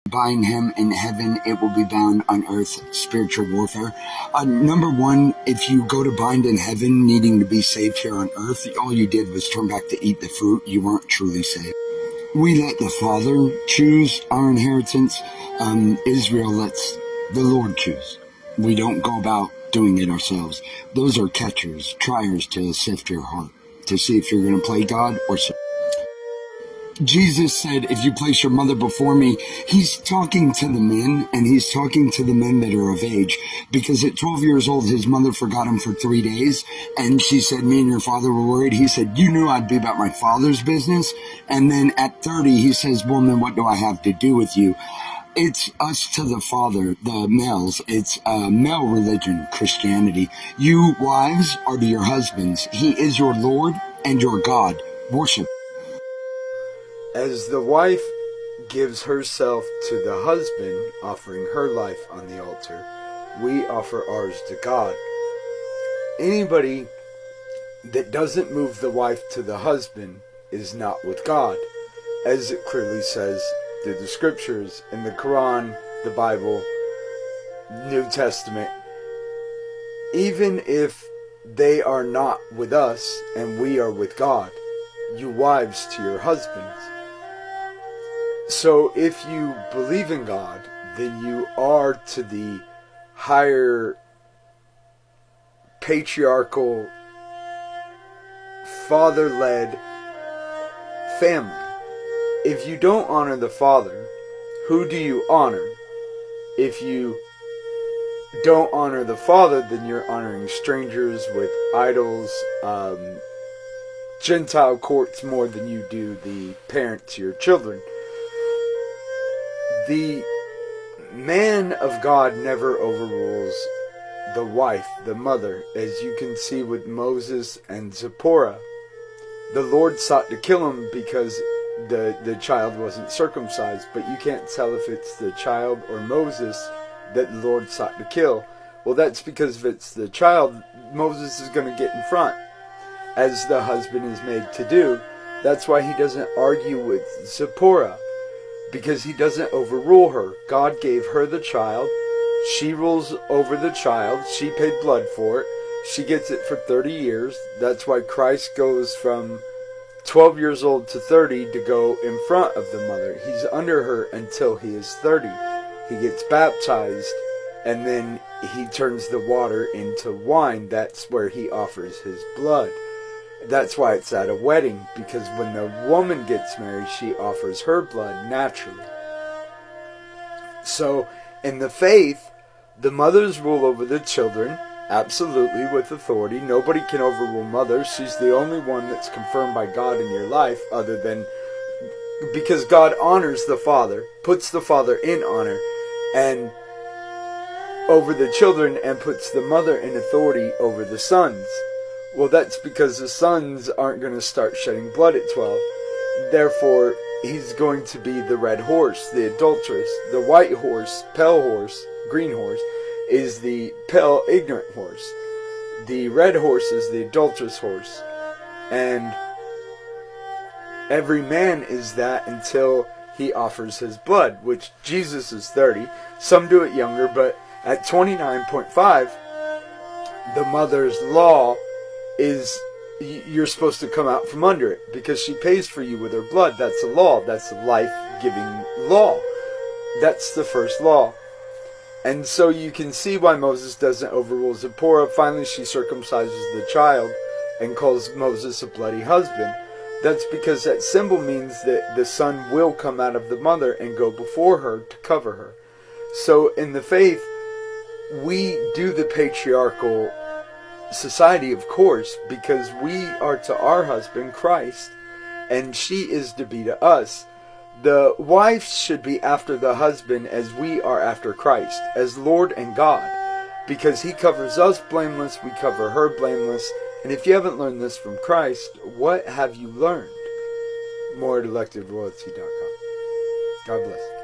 bind him in heaven, it will be bound on earth. Spiritual warfare. Number one, if you go to bind in heaven needing to be saved here on earth, all you did was turn back to eat the fruit. You weren't truly saved. We let the Father choose our inheritance. Israel lets the Lord choose. We don't go about doing it ourselves. Those are catchers, triers to sift your heart, to see if you're going to play God or serve. Jesus said, if you place your mother before me, he's talking to the men, and he's talking to the men that are of age, because at 12 years old, his mother forgot him for 3 days, and she said, me and your father were worried. He said, you knew I'd be about my father's business. And then at 30, he says, woman, what do I have to do with you? It's us to the Father, the males. It's male religion, Christianity. You wives are to your husbands. He is your Lord and your God. Worship. As the wife gives herself to the husband, offering her life on the altar, we offer ours to God. Anybody that doesn't move the wife to the husband is not with God, as it clearly says through the scriptures, in the Quran, the Bible, New Testament. Even if they are not with us and we are with God, you wives to your husbands. So if you believe in God, then you are to the higher patriarchal, father-led family. If you don't honor the father, who do you honor? If you don't honor the father, then you're honoring strangers with idols, Gentile courts more than you do the parent to your children. The man of God never overrules the wife, the mother, as you can see with Moses and Zipporah. The Lord sought to kill him because the child wasn't circumcised, but you can't tell if it's the child or Moses that the Lord sought to kill. Well, that's because if it's the child, Moses is going to get in front, as the husband is made to do. That's why he doesn't argue with Zipporah, because he doesn't overrule her. God gave her the child. She rules over the child. She paid blood for it. She gets it for 30 years. That's why Christ goes from 12 years old to 30 to go in front of the mother. He's under her until he is 30. He gets baptized, and then he turns the water into wine. That's where he offers his blood. That's why it's at a wedding, because when the woman gets married, she offers her blood naturally. So, in the faith, the mothers rule over the children, absolutely, with authority. Nobody can overrule mother. She's the only one that's confirmed by God in your life, other than because God honors the father, puts the father in honor, and over the children, and puts the mother in authority over the sons. Well, that's because the sons aren't going to start shedding blood at 12. Therefore, he's going to be the red horse, the adulteress. The white horse, pale horse, green horse, is the pale, ignorant horse. The red horse is the adulterous horse. And every man is that until he offers his blood, which Jesus is 30. Some do it younger, but at 29.5, the mother's law is you're supposed to come out from under it, because she pays for you with her blood. That's a law. That's a life-giving law. That's the first law. And so you can see why Moses doesn't overrule Zipporah. Finally, she circumcises the child and calls Moses a bloody husband. That's because that symbol means that the son will come out of the mother and go before her to cover her. So in the faith, we do the patriarchal society, of course, because we are to our husband, Christ, and she is to be to us. The wife should be after the husband as we are after Christ, as Lord and God, because he covers us blameless, we cover her blameless. And if you haven't learned this from Christ, what have you learned? More at electedroyalty.com. God bless.